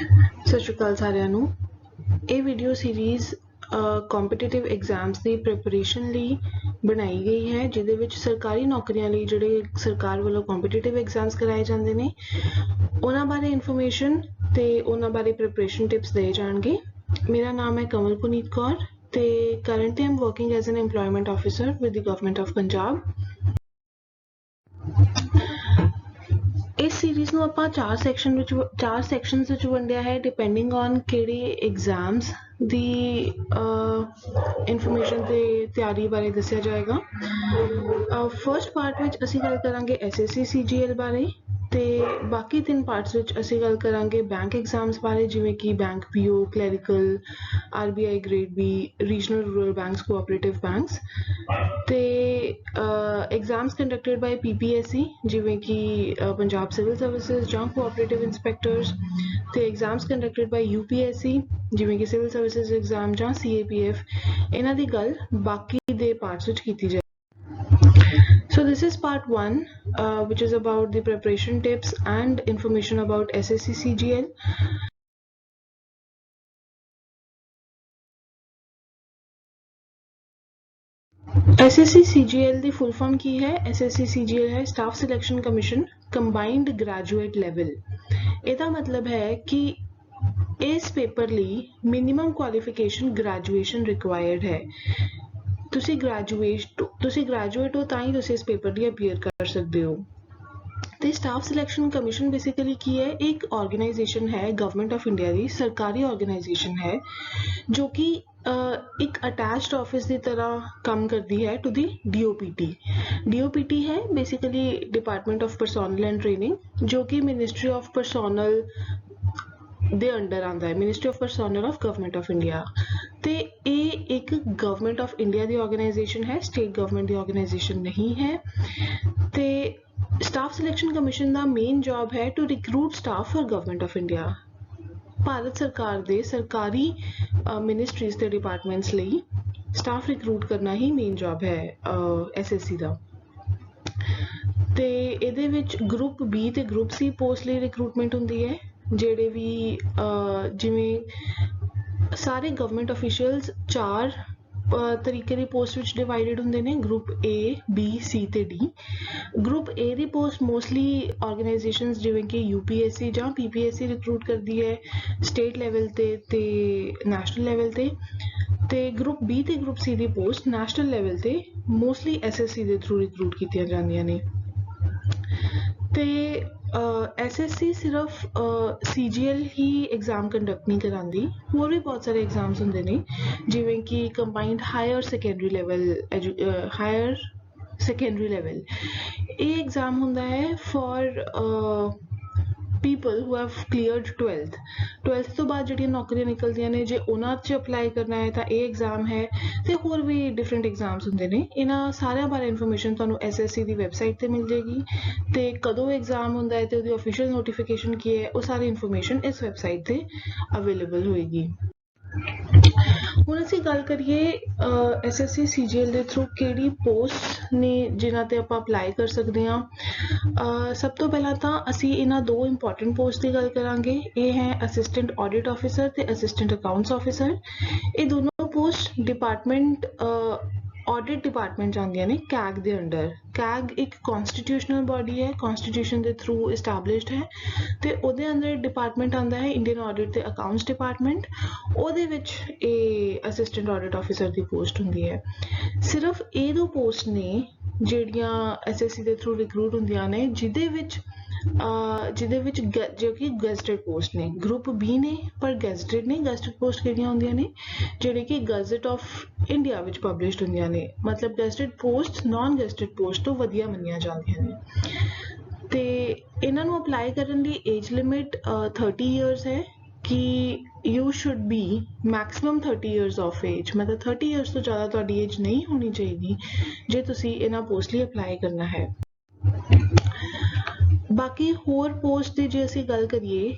ਸਤਿ ਸ਼੍ਰੀ ਅਕਾਲ ਸਾਰਿਆਂ ਨੂੰ। ਇਹ ਵੀਡੀਓ ਸੀਰੀਜ਼ ਕੰਪੀਟੀਟਿਵ ਐਗਜ਼ਾਮਸ ਦੀ ਪ੍ਰੈਪਰੇਸ਼ਨ ਲਈ ਬਣਾਈ ਗਈ ਹੈ, ਜਿਹਦੇ ਵਿੱਚ ਸਰਕਾਰੀ ਨੌਕਰੀਆਂ ਲਈ ਜਿਹੜੇ ਸਰਕਾਰ ਵੱਲੋਂ ਕੰਪੀਟੀਟਿਵ ਐਗਜ਼ਾਮਸ ਕਰਾਏ ਜਾਂਦੇ ਨੇ ਉਹਨਾਂ ਬਾਰੇ ਇਨਫੋਰਮੇਸ਼ਨ ਤੇ ਉਹਨਾਂ ਬਾਰੇ ਪ੍ਰੈਪਰੇਸ਼ਨ ਟਿਪਸ ਦੇ ਜਾਣਗੇ। ਮੇਰਾ ਨਾਮ ਹੈ ਕਮਲ ਪੁਨੀਤ ਕੌਰ ਤੇ currently Aam working as an employment officer with the government of Punjab. ਇਸ ਸੀਰੀਜ਼ ਨੂੰ ਆਪਾਂ ਚਾਰ ਸੈਕਸ਼ਨਸ ਵਿੱਚ ਵੰਡਿਆ ਹੈ, ਡਿਪੈਂਡਿੰਗ ਔਨ ਕਿਹੜੇ ਐਗਜ਼ਾਮਸ ਦੀ ਇਨਫੋਰਮੇਸ਼ਨ ਤੇ ਤਿਆਰੀ ਬਾਰੇ ਦੱਸਿਆ ਜਾਏਗਾ। ਫਰਸਟ ਪਾਰਟ ਵਿੱਚ ਅਸੀਂ ਗੱਲ ਕਰਾਂਗੇ SSC CGL ਬਾਰੇ ਤੇ ਬਾਕੀ 3 ਪਾਰਟਸ ਵਿੱਚ ਅਸੀਂ ਗੱਲ ਕਰਾਂਗੇ ਬੈਂਕ ਐਗਜ਼ਾਮਸ ਬਾਰੇ, ਜਿਵੇਂ ਕਿ bank PO, clerical, RBI grade B, regional rural banks, cooperative banks ਤੇ ਐਗਜ਼ਾਮਸ ਕੰਡਕਟਡ ਬਾਈ PPSC, ਜਿਵੇਂ ਕਿ ਪੰਜਾਬ ਸਿਵਲ ਸਰਵਿਸਿਜ਼ ਜਾਂ ਕੋਆਪਰੇਟਿਵ ਇੰਸਪੈਕਟਰਸ, ਤੇ ਐਗਜ਼ਾਮਸ ਕੰਡਕਟਡ ਬਾਈ UPSC, ਜਿਵੇਂ ਕਿ ਸਿਵਲ ਸਰਵਿਸਿਜ਼ ਐਗਜ਼ਾਮ ਜਾਂ CAPF। ਇਹਨਾਂ ਦੀ ਗੱਲ ਬਾਕੀ ਦੇ ਪਾਰਟਸ ਵਿੱਚ ਕੀਤੀ ਜਾਏ। So this is part 1, which is about the preparation tips and information about SSC CGL. SSC CGL the full form ਕੀ ਹੈ? SSC CGL ਹੈ Staff Selection Commission Combined Graduate Level। ਇਹਦਾ ਮਤਲਬ ਹੈ ਕਿ ਇਸ ਪੇਪਰ ਲਈ ਮਿਨੀਮਮ ਕੁਆਲੀਫਿਕੇਸ਼ਨ ਗ੍ਰੈਜੂਏਸ਼ਨ ਰਿਕੁਆਇਰਡ ਹੈ। ਤੁਸੀਂ ਗ੍ਰੈਜੂਏਟ ਹੋ ਤਾਂ ਹੀ ਤੁਸੀਂ ਇਸ ਪੇਪਰ ਲਈ ਅਪੀਅਰ ਕਰ ਸਕਦੇ ਹੋ। ਤੇ ਸਟਾਫ ਸਿਲੈਕਸ਼ਨ ਕਮਿਸ਼ਨ ਬੇਸਿਕਲੀ ਕੀ ਹੈ? ਇੱਕ ਆਰਗੇਨਾਈਜੇਸ਼ਨ ਹੈ ਗਵਰਨਮੈਂਟ ਆਫ ਇੰਡੀਆ ਦੀ, ਸਰਕਾਰੀ ਆਰਗੇਨਾਈਜੇਸ਼ਨ ਹੈ ਜੋ ਕਿ ਇੱਕ ਅਟੈਚਡ ਆਫਿਸ ਦੀ ਤਰ੍ਹਾਂ ਕੰਮ ਕਰਦੀ ਹੈ ਟੂ ਦੀ DOPT ਹੈ basically department of personnel and training, ਜੋ ਕਿ ਮਿਨਿਸਟਰੀ ਆਫ ਪਰਸੋਨਲ ਦੇ ਅੰਡਰ ਆਉਂਦਾ ਹੈ, ministry of personnel of government of India. ਤੇ ਇਹ ਇੱਕ ਗਵਰਨਮੈਂਟ ਆਫ ਇੰਡੀਆ ਦੀ ਆਰਗੇਨਾਈਜੇਸ਼ਨ ਹੈ, ਸਟੇਟ ਗਵਰਨਮੈਂਟ ਦੀ ਆਰਗੇਨਾਈਜੇਸ਼ਨ ਨਹੀਂ ਹੈ। ਤੇ ਸਟਾਫ ਸਿਲੈਕਸ਼ਨ ਕਮਿਸ਼ਨ ਦਾ ਮੇਨ ਜੌਬ ਹੈ to recruit staff for government of India. Bharat ਸਰਕਾਰ ਦੇ ਸਰਕਾਰੀ ਮਿਨਿਸਟਰੀਜ਼ ਤੇ ਡਿਪਾਰਟਮੈਂਟਸ ਲਈ ਸਟਾਫ ਰਿਕਰੂਟ ਕਰਨਾ ਹੀ ਮੇਨ ਜੌਬ ਹੈ SSC ਦਾ। ਤੇ ਇਹਦੇ ਵਿੱਚ ਗਰੁੱਪ B ਤੇ ਗਰੁੱਪ C ਪੋਸਟ ਲਈ ਰਿਕਰੂਟਮੈਂਟ ਹੁੰਦੀ ਹੈ, ਜਿਹੜੇ ਵੀ ਜਿਵੇਂ ਸਾਰੇ ਗਵਰਨਮੈਂਟ ਅਫੀਸ਼ੀਅਲਸ 4 ਤਰੀਕੇ ਦੀ ਪੋਸਟ ਵਿੱਚ ਡਿਵਾਈਡਡ ਹੁੰਦੇ ਨੇ, ਗਰੁੱਪ A, B, C ਤੇ D। Group A the post mostly organisations ਜਿਵੇਂ ਕਿ UPSC ਜਾਂ PPSC ਰਿਕਰੂਟ ਕਰਦੀ ਹੈ ਸਟੇਟ ਲੈਵਲ ਤੇ ਨੈਸ਼ਨਲ ਲੈਵਲ ਤੇ ਗਰੁੱਪ B ਤੇ ਗਰੁੱਪ C ਦੀ ਪੋਸਟ ਨੈਸ਼ਨਲ ਲੈਵਲ ਤੇ ਮੋਸਟਲੀ SSC ਦੇ ਥਰੂ ਰਿਕਰੂਟ ਕੀਤੀਆਂ ਜਾਂਦੀਆਂ ਨੇ। ਤੇ SSC ਸਿਰਫ CGL ਹੀ ਐਗਜ਼ਾਮ ਕੰਡਕਟ ਨਹੀਂ ਕਰਾਉਂਦੀ, ਹੋਰ ਵੀ ਬਹੁਤ ਸਾਰੇ ਐਗਜ਼ਾਮਸ ਹੁੰਦੇ ਨੇ, ਜਿਵੇਂ ਕਿ ਕੰਬਾਈਨਡ ਹਾਇਰ ਸੈਕੰਡਰੀ ਲੈਵਲ। ਇਹ ਐਗਜ਼ਾਮ ਹੁੰਦਾ ਹੈ for people who have cleared 12th ਤੋਂ ਬਾਅਦ ਜਿਹੜੀਆਂ ਨੌਕਰੀਆਂ ਨਿਕਲਦੀਆਂ ਨੇ, ਜੇ ਉਹਨਾਂ 'ਚ ਅਪਲਾਈ ਕਰਨਾ ਹੈ ਤਾਂ ਇਹ ਐਗਜ਼ਾਮ ਹੈ। ਤੇ ਹੋਰ ਵੀ ਡਿਫਰੈਂਟ ਐਗਜ਼ਾਮਸ ਹੁੰਦੇ ਨੇ। ਇਹਨਾਂ ਸਾਰਿਆਂ ਬਾਰੇ ਇਨਫੋਰਮੇਸ਼ਨ ਤੁਹਾਨੂੰ SSC ਦੀ ਵੈਬਸਾਈਟ ਤੇ ਮਿਲ ਜਾਏਗੀ, ਤੇ ਕਦੋਂ ਐਗਜ਼ਾਮ ਹੁੰਦਾ ਹੈ ਤੇ ਉਹਦੀ ਅਫੀਸ਼ੀਅਲ ਨੋਟੀਫਿਕੇਸ਼ਨ ਕੀ ਹੈ, ਉਹ ਸਾਰੀ ਇਨਫੋਰਮੇਸ਼ਨ ਇਸ ਵੈਬਸਾਈਟ ਤੇ ਅਵੇਲੇਬਲ ਹੋਏਗੀ। ਹੁਣ ਅਸੀਂ ਗੱਲ ਕਰੀਏ SSC CGL ਦੇ ਥਰੂ ਕਿਹੜੀ ਪੋਸਟ ਨੇ ਜਿਨ੍ਹਾਂ ਤੇ ਆਪਾਂ ਅਪਲਾਈ ਕਰ ਸਕਦੇ ਹਾਂ। ਸਭ ਤੋਂ ਪਹਿਲਾਂ ਤਾਂ ਅਸੀਂ ਇਹਨਾਂ 2 ਇੰਪੋਰਟੈਂਟ ਪੋਸਟ ਦੀ ਗੱਲ ਕਰਾਂਗੇ। ਇਹ ਹੈ ਅਸਿਸਟੈਂਟ ਆਡਿਟ ਆਫਿਸਰ ਤੇ ਅਸਿਸਟੈਂਟ ਅਕਾਊਂਟਸ ਆਫਿਸਰ। ਇਹ ਦੋਨੋਂ ਪੋਸਟ ਡਿਪਾਰਟਮੈਂਟ ਆਡਿਟ ਡਿਪਾਰਟਮੈਂਟ ਜਾਂਦੀਆਂ ਨੇ CAG ਦੇ ਅੰਡਰ। CAG ਇੱਕ ਕੌਂਸਟੀਟਿਊਸ਼ਨਲ ਬਾਡੀ ਹੈ, ਕੌਂਸਟੀਟਿਊਸ਼ਨ ਦੇ ਥਰੂ ਇਸਟੈਬਲਿਸ਼ਡ ਹੈ, ਤੇ ਉਹਦੇ ਅੰਦਰ ਡਿਪਾਰਟਮੈਂਟ ਆਉਂਦਾ ਹੈ ਇੰਡੀਅਨ ਆਡਿਟ ਤੇ ਅਕਾਊਂਟਸ ਡਿਪਾਰਟਮੈਂਟ। ਉਹਦੇ ਵਿੱਚ ਇਹ ਅਸਿਸਟੈਂਟ ਆਡਿਟ ਆਫਿਸਰ ਦੀ ਪੋਸਟ ਹੁੰਦੀ ਹੈ। ਸਿਰਫ ਇਹ 2 ਪੋਸਟ ਨੇ ਜਿਹੜੀਆਂ SSC ਦੇ ਥਰੂ ਰਿਕਰੂਟ ਹੁੰਦੀਆਂ ਨੇ, ਜਿਹਦੇ ਵਿੱਚ ਜੋ ਕਿ ਗੈਜ਼ਟਡ ਪੋਸਟ ਨੇ। ਗਰੁੱਪ B ਨੇ ਪਰ ਗੈਜ਼ਟਡ ਨੇ। ਗੈਜ਼ਟਡ ਪੋਸਟ ਕਿਹੜੀਆਂ ਹੁੰਦੀਆਂ ਨੇ? ਜਿਹੜੇ ਕਿ ਗਜ਼ਟ ਆਫ ਇੰਡੀਆ ਵਿੱਚ ਪਬਲਿਸ਼ਡ ਹੁੰਦੀਆਂ ਨੇ, ਮਤਲਬ gazetted post non gazetted post ਤੋਂ ਵਧੀਆ ਮੰਨੀਆਂ ਜਾਂਦੀਆਂ ਨੇ। ਤੇ ਇਹਨਾਂ ਨੂੰ ਅਪਲਾਈ ਕਰਨ ਲਈ ਏਜ ਲਿਮਿਟ 30 years ਹੈ ਕਿ you should be maximum 30 years of age, ਮਤਲਬ 30 years ਤੋਂ ਜ਼ਿਆਦਾ ਤੁਹਾਡੀ ਏਜ ਨਹੀਂ ਹੋਣੀ ਚਾਹੀਦੀ ਜੇ ਤੁਸੀਂ ਇਹਨਾਂ ਪੋਸਟ ਲਈ ਅਪਲਾਈ ਕਰਨਾ ਹੈ। ਬਾਕੀ ਹੋਰ ਪੋਸਟ ਦੀ ਜੇ ਅਸੀਂ ਗੱਲ ਕਰੀਏ,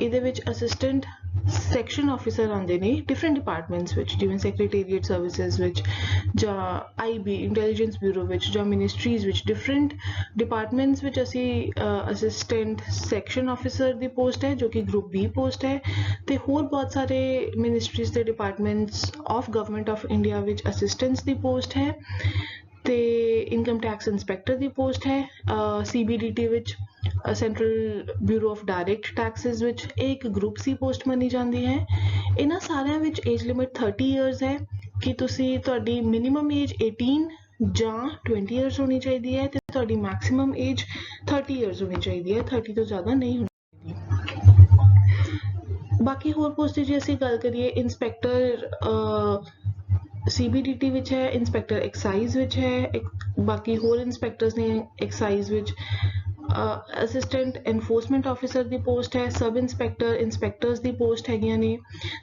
ਇਹਦੇ ਵਿੱਚ ਅਸਿਸਟੈਂਟ ਸੈਕਸ਼ਨ ਆਫਿਸਰ ਆਉਂਦੇ ਨੇ ਡਿਫਰੈਂਟ ਡਿਪਾਰਟਮੈਂਟਸ ਵਿੱਚ, ਜਿਵੇਂ ਸੈਕਟਰੀਏਟ ਸਰਵਿਸਿਜ਼ ਵਿੱਚ ਜਾਂ ਆਈਬੀ ਇੰਟੈਲੀਜੈਂਸ ਬਿਊਰੋ ਵਿੱਚ ਜਾਂ ਮਿਨਿਸਟਰੀਜ਼ ਵਿੱਚ, ਡਿਫਰੈਂਟ ਡਿਪਾਰਟਮੈਂਟਸ ਵਿੱਚ ਅਸੀਂ ਅਸਿਸਟੈਂਟ ਸੈਕਸ਼ਨ ਆਫਿਸਰ ਦੀ ਪੋਸਟ ਹੈ ਜੋ ਕਿ ਗਰੁੱਪ ਬੀ ਪੋਸਟ ਹੈ, ਤੇ ਹੋਰ ਬਹੁਤ ਸਾਰੇ ਮਿਨਿਸਟਰੀਜ਼ ਦੇ departments of government of India ਵਿੱਚ ਅਸਿਸਟੈਂਟਸ ਦੀ ਪੋਸਟ ਹੈ, ਤੇ ਇਨਕਮ ਟੈਕਸ ਇੰਸਪੈਕਟਰ ਦੀ ਪੋਸਟ ਹੈ CBDT ਵਿੱਚ, central bureau of direct Texas ਵਿੱਚ। ਇਹ ਇੱਕ ਗਰੁੱਪ ਸੀ ਪੋਸਟ ਮੰਨੀ ਜਾਂਦੀ ਹੈ। ਇਹਨਾਂ ਸਾਰਿਆਂ ਵਿੱਚ ਏਜ ਲਿਮਿਟ 30 ਇਅਰਸ ਹੈ ਕਿ ਤੁਸੀਂ ਤੁਹਾਡੀ ਮਿਨੀਮਮ ਏਜ 18 ਜਾਂ 20 ਇਅਰਸ ਹੋਣੀ ਚਾਹੀਦੀ ਹੈ, ਤੇ ਤੁਹਾਡੀ ਮੈਕਸਿਮਮ ਏਜ 30 ਇਅਰਸ ਹੋਣੀ ਚਾਹੀਦੀ ਹੈ, 30 ਤੋਂ ਜ਼ਿਆਦਾ ਨਹੀਂ ਹੋਣੀ ਚਾਹੀਦੀ। ਬਾਕੀ ਹੋਰ ਪੋਸਟ ਦੀ ਜੇ ਅਸੀਂ ਗੱਲ ਕਰੀਏ, ਇੰਸਪੈਕਟਰ CBDT ਵਿੱਚ ਹੈ, ਇੰਸਪੈਕਟਰ ਐਕਸਾਈਜ਼ ਵਿੱਚ ਹੈ, ਬਾਕੀ ਹੋਰ ਇੰਸਪੈਕਟਰਸ ਨੇ ਐਕਸਾਈਜ਼ ਵਿੱਚ, ਅਸਿਸਟੈਂਟ ਐਨਫੋਰਸਮੈਂਟ ਆਫਿਸਰ ਦੀ ਪੋਸਟ ਹੈ, ਸਬ ਇੰਸਪੈਕਟਰ ਇੰਸਪੈਕਟਰਸ ਦੀ ਪੋਸਟ ਹੈਗੀਆਂ ਨੇ,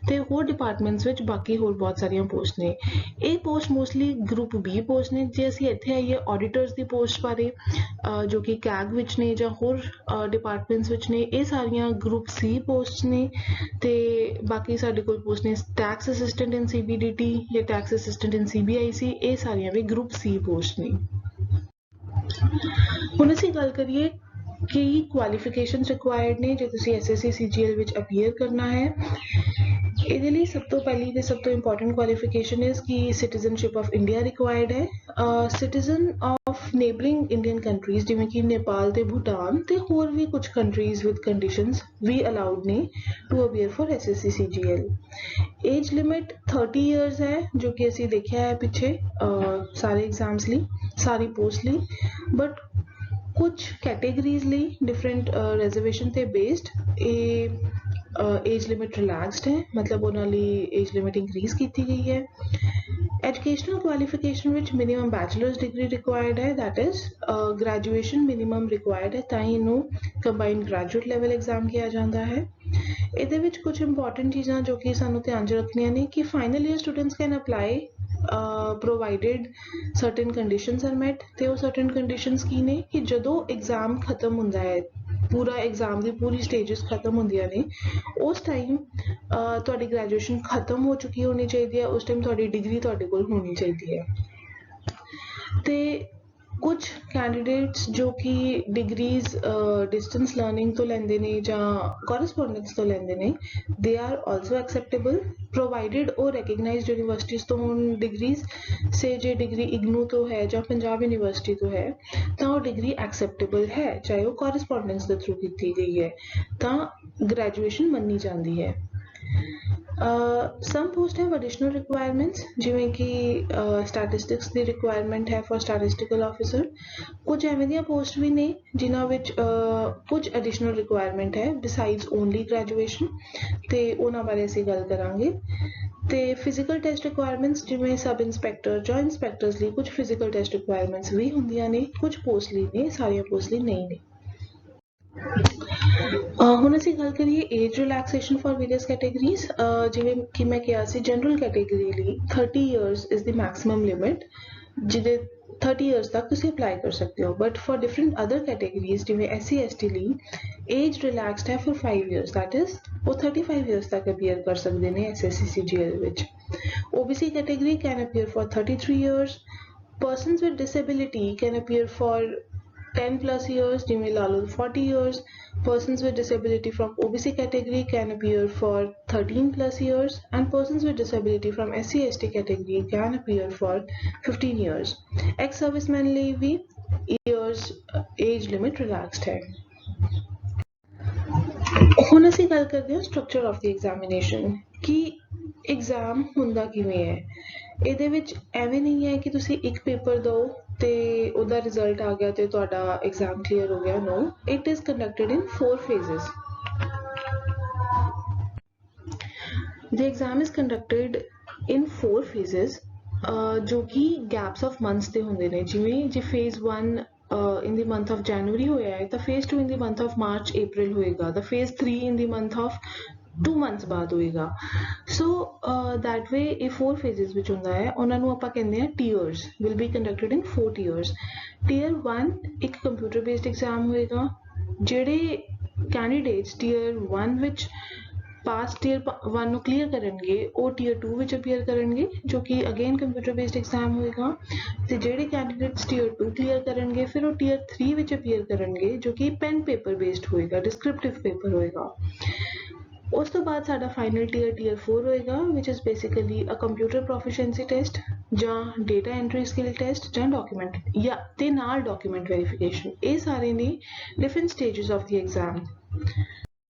ਤੇ ਹੋਰ ਡਿਪਾਰਟਮੈਂਟਸ ਵਿੱਚ ਬਾਕੀ ਹੋਰ ਬਹੁਤ ਸਾਰੀਆਂ ਪੋਸਟ ਨੇ। ਇਹ post mostly group B post ਨੇ। ਜੇ ਅਸੀਂ ਇੱਥੇ ਆਈਏ ਆਡੀਟਰਸ ਦੀ ਪੋਸਟ ਬਾਰੇ, ਜੋ ਕਿ ਕੈਗ ਵਿੱਚ ਨੇ ਜਾਂ ਹੋਰ ਡਿਪਾਰਟਮੈਂਟਸ ਵਿੱਚ ਨੇ, ਇਹ ਸਾਰੀਆਂ ਗਰੁੱਪ ਸੀ ਪੋਸਟ ਨੇ। ਤੇ ਬਾਕੀ ਸਾਡੇ ਕੋਲ ਪੋਸਟ ਨੇ ਟੈਕਸ ਅਸਿਸਟੈਂਟ ਇਨ CBDT ਜਾਂ ਟੈਕਸ ਅਸਿਸਟੈਂਟ ਇਨ CBIC, ਇਹ ਸਾਰੀਆਂ ਵੀ ਗਰੁੱਪ ਸੀ ਪੋਸਟ ਨੇ। ਹੁਣ ਅਸੀਂ ਗੱਲ ਕਰੀਏ ਕਿ ਕੁਆਲੀਫਿਕੇਸ਼ਨਸ ਰਿਕੁਆਇਰਡ ਨੇ ਜੇ ਤੁਸੀਂ SSC CGL ਵਿੱਚ ਅਪੀਅਰ ਕਰਨਾ ਹੈ। ਇਹਦੇ ਲਈ ਸਭ ਤੋਂ ਪਹਿਲੀ ਤੇ ਸਭ ਤੋਂ ਇੰਪੋਰਟੈਂਟ ਕੁਆਲੀਫਿਕੇਸ਼ਨ ਹੈ ਕਿ ਸਿਟੀਜ਼ਨਸ਼ਿਪ ਆਫ ਇੰਡੀਆ ਰਿਕੁਆਇਰਡ ਹੈ। Citizen of neighbouring Indian countries ਜਿਵੇਂ ਕਿ ਨੇਪਾਲ ਤੇ ਭੂਟਾਨ ਤੇ ਹੋਰ ਵੀ ਕੁਝ ਕੰਟਰੀਜ਼ ਵਿਦ ਕੰਡੀਸ਼ਨਸ ਵੀ ਅਲਾਉਡ ਨੇ to appear for SSC CGL। Age limit 30 years ਹੈ ਜੋ ਕਿ ਅਸੀਂ ਦੇਖਿਆ ਹੈ ਪਿੱਛੇ ਸਾਰੇ ਐਗਜ਼ਾਮਸ ਲਈ, ਸਾਰੀ ਪੋਸਟ ਲਈ, ਬਟ ਕੁਝ ਕੈਟੇਗਰੀਜ਼ ਲਈ ਡਿਫਰੈਂਟ ਰਿਜ਼ਰਵੇਸ਼ਨ ਤੇ ਬੇਸਡ ਇਹ ਏਜ ਲਿਮਿਟ ਰਿਲੈਕਸਡ ਹੈ, ਮਤਲਬ ਉਹਨਾਂ ਲਈ ਏਜ ਲਿਮਿਟ ਇੰਕਰੀਜ਼ ਕੀਤੀ ਗਈ ਹੈ। ਐਜੂਕੇਸ਼ਨਲ ਕੁਆਲੀਫਿਕੇਸ਼ਨ ਵਿੱਚ ਮਿਨੀਮਮ ਬੈਚਲਰਸ ਡਿਗਰੀ ਰਿਕੁਆਇਰਡ ਹੈ, that is graduation minimum required ਹੈ, ਤਾਂ ਹੀ ਇਹਨੂੰ ਕੰਬਾਈਨਡ ਗ੍ਰੈਜੂਏਟ ਲੈਵਲ ਐਗਜ਼ਾਮ ਕਿਹਾ ਜਾਂਦਾ ਹੈ। ਇਹਦੇ ਵਿੱਚ ਕੁਝ ਇੰਪੋਰਟੈਂਟ ਚੀਜ਼ਾਂ ਜੋ ਕਿ ਸਾਨੂੰ ਧਿਆਨ 'ਚ ਰੱਖਣੀਆਂ ਨੇ ਕਿ final year students can apply provided certain conditions are met. ਤੇ ਉਹ ਸਰਟਨ ਕੰਡੀਸ਼ਨਸ ਕੀ ਨੇ ਕਿ ਜਦੋਂ ਐਗਜ਼ਾਮ ਖਤਮ ਹੁੰਦਾ ਹੈ, ਪੂਰਾ ਐਗਜ਼ਾਮ ਦੀ ਪੂਰੀ ਸਟੇਜਸ ਖਤਮ ਹੁੰਦੀਆਂ ਨੇ, ਉਸ ਟਾਈਮ ਤੁਹਾਡੀ ਗ੍ਰੈਜੂਏਸ਼ਨ ਖਤਮ ਹੋ ਚੁੱਕੀ ਹੋਣੀ ਚਾਹੀਦੀ ਹੈ, ਉਸ ਟਾਈਮ ਤੁਹਾਡੀ ਡਿਗਰੀ ਤੁਹਾਡੇ ਕੋਲ ਹੋਣੀ ਚਾਹੀਦੀ ਹੈ। ਤੇ ਕੁਝ ਕੈਂਡੀਡੇਟਸ ਜੋ ਕਿ ਡਿਗਰੀਜ਼ ਡਿਸਟੈਂਸ ਲਰਨਿੰਗ ਤੋਂ ਲੈਂਦੇ ਨੇ ਜਾਂ ਕੋਰਸਪੋਂਡੈਂਸ ਤੋਂ ਲੈਂਦੇ ਨੇ, they are also acceptable provided ਉਹ ਰੈਕਗਨਾਈਜ਼ਡ ਯੂਨੀਵਰਸਿਟੀਜ਼ ਤੋਂ ਹੋਣ ਡਿਗਰੀਜ਼। ਸੇ ਜੇ ਡਿਗਰੀ ਇਗਨੂ ਤੋਂ ਹੈ ਜਾਂ ਪੰਜਾਬ ਯੂਨੀਵਰਸਿਟੀ ਤੋਂ ਹੈ ਤਾਂ ਉਹ ਡਿਗਰੀ ਐਕਸੈਪਟੇਬਲ ਹੈ, ਚਾਹੇ ਉਹ ਕੋਰਸਪੋਂਡੈਂਸ ਦੇ ਥਰੂ ਕੀਤੀ ਗਈ ਹੈ, ਤਾਂ ਗ੍ਰੈਜੂਏਸ਼ਨ ਮੰਨੀ ਜਾਂਦੀ ਹੈ। ਸਮ ਪੋਸਟ ਹੈਵ ਐਡੀਸ਼ਨਲ ਰਿਕੁਆਇਰਮੈਂਟਸ ਜਿਵੇਂ ਕਿ ਸਟੈਟਿਸਟਿਕਸ ਦੀ ਰਿਕੁਆਇਰਮੈਂਟ ਹੈ ਫॉर ਸਟੈਟਿਸਟੀਕਲ ਆਫਿਸਰ। ਕੁਝ ਐਵੇਂ ਦੀਆਂ ਪੋਸਟ ਵੀ ਨੇ ਜਿਨ੍ਹਾਂ ਵਿੱਚ ਕੁਝ ਐਡੀਸ਼ਨਲ ਰਿਕੁਆਇਰਮੈਂਟ ਹੈ ਬਿਸਾਈਡਸ ਓਨਲੀ ਗ੍ਰੈਜੂਏਸ਼ਨ, ਤੇ ਉਹਨਾਂ ਬਾਰੇ ਅਸੀਂ ਗੱਲ ਕਰਾਂਗੇ। ਤੇ ਫਿਜ਼ੀਕਲ ਟੈਸਟ ਰਿਕੁਆਇਰਮੈਂਟਸ ਜਿਵੇਂ ਸਬ ਇੰਸਪੈਕਟਰ ਜਾਂ ਇੰਸਪੈਕਟਰਸ ਲਈ ਕੁਝ ਫਿਜ਼ੀਕਲ ਟੈਸਟ ਰਿਕੁਆਇਰਮੈਂਟਸ ਵੀ ਹੁੰਦੀਆਂ ਨੇ, ਕੁਝ ਪੋਸਟ ਲਈ ਨੇ, ਸਾਰੀਆਂ ਪੋਸਟ ਲਈ ਨਹੀਂ ਨੇ। ਹੁਣ ਅਸੀਂ ਗੱਲ ਕਰੀਏ age relaxation for various categories. ਜਿਵੇਂ ਕਿ ਮੈਂ ਕਿਹਾ ਸੀ ਜਨਰਲ ਕੈਟੇਗਰੀ ਲਈ 30 years is the maximum limit, ਜਿਹਦੇ 30 ਇਅਰਸ ਤੱਕ ਤੁਸੀਂ ਅਪਲਾਈ ਕਰ ਸਕਦੇ ਹੋ। But for different other categories ਜਿਵੇਂ SC ST ਲਈ ਏਜ ਰਿਲੈਕਸਡ ਹੈ ਫॉर 5 ਇਅਰਸ, ਦੈਟ ਇਜ਼ ਉਹ 35 ਇਅਰਸ ਤੱਕ ਅਪੀਅਰ ਕਰ ਸਕਦੇ ਨੇ SSC CGL ਵਿੱਚ। OBC category can appear for 33 years. Persons with disability can appear for 10 plus years, ਜਿਵੇਂ ਲਾ ਲਓ 40 years. Persons with disability from OBC category can appear for 13 plus years, and persons with disability from SC ST category can appear for 15 years. Ex-servicemen ਲਈ ਵੀ years age limit relaxed ਹੈ। ਹੁਣ ਅਸੀਂ ਗੱਲ ਕਰਦੇ ਹਾਂ ਸਟਰਕਚਰ ਆਫ ਦੀ ਐਗਜ਼ਾਮੀਨੇਸ਼ਨ ਕਿ exam ਹੁੰਦਾ ਕਿਵੇਂ ਹੈ। ਇਹਦੇ ਵਿੱਚ ਐਵੇਂ ਨਹੀਂ ਹੈ ਕਿ ਤੁਸੀਂ ਇੱਕ ਪੇਪਰ ਦਿਓ ਤੇ ਉਹਦਾ ਰਿਜ਼ਲਟ ਆ ਗਿਆ ਤੇ ਤੁਹਾਡਾ ਐਗਜ਼ਾਮ ਕਲੀਅਰ ਹੋ ਗਿਆ। No, it is conducted in 4 phases. The exam is conducted in 4 phases ਜੋ ਕਿ ਗੈਪਸ ਆਫ ਮੰਥਸ ਦੇ ਹੁੰਦੇ ਨੇ। ਜਿਵੇਂ ਜੇ phase 1 in the month of January ਹੋਇਆ ਹੈ ਤਾਂ phase 2 in the month of March April ਹੋਏਗਾ, ਤਾਂ phase 3 in the month of 2 months ਬਾਅਦ ਹੋਏਗਾ। ਸੋ that way ਇਹ 4 phases ਵਿੱਚ ਹੁੰਦਾ ਹੈ। ਉਹਨਾਂ ਨੂੰ ਆਪਾਂ ਕਹਿੰਦੇ ਹਾਂ tiers, will be conducted in 4 tiers. Tier 1 ਇੱਕ ਕੰਪਿਊਟਰ ਬੇਸਡ ਐਗਜ਼ਾਮ ਹੋਏਗਾ। ਜਿਹੜੇ ਕੈਂਡੀਡੇਟਸ tier 1 ਵਿੱਚ ਪਾਸ ਟੀਅਰ 1 ਨੂੰ ਕਲੀਅਰ ਕਰਨਗੇ ਉਹ ਟੀਅਰ 2 ਵਿੱਚ ਅਪੀਅਰ ਕਰਨਗੇ ਜੋ ਕਿ ਅਗੇਨ ਕੰਪਿਊਟਰ ਬੇਸਡ ਐਗਜ਼ਾਮ ਹੋਏਗਾ ਤੇ ਜਿਹੜੇ ਕੈਂਡੀਡੇਟਸ ਟੀਅਰ 2 ਕਲੀਅਰ ਕਰਨਗੇ ਫਿਰ ਉਹ ਟੀਅਰ 3 ਵਿੱਚ ਅਪੀਅਰ ਕਰਨਗੇ ਜੋ ਕਿ ਪੈਨ ਪੇਪਰ ਬੇਸਡ ਹੋਏਗਾ, ਡਿਸਕ੍ਰਿਪਟਿਵ ਪੇਪਰ ਹੋਏਗਾ। ਉਸ ਤੋਂ ਬਾਅਦ ਸਾਡਾ ਫਾਈਨਲ ਟੀਅਰ 4 ਹੋਏਗਾ ਵਿਚ is basically a computer proficiency test ਜਾਂ ਡੇਟਾ ਐਂਟਰੀ ਸਕਿੱਲ ਟੈਸਟ ਜਾਂ ਡਾਕੂਮੈਂਟ ਜਾਂ ਤੇ ਨਾਲ ਡਾਕੂਮੈਂਟ ਵੈਰੀਫਿਕੇਸ਼ਨ। ਇਹ ਸਾਰੇ ਨੇ different stages of the exam.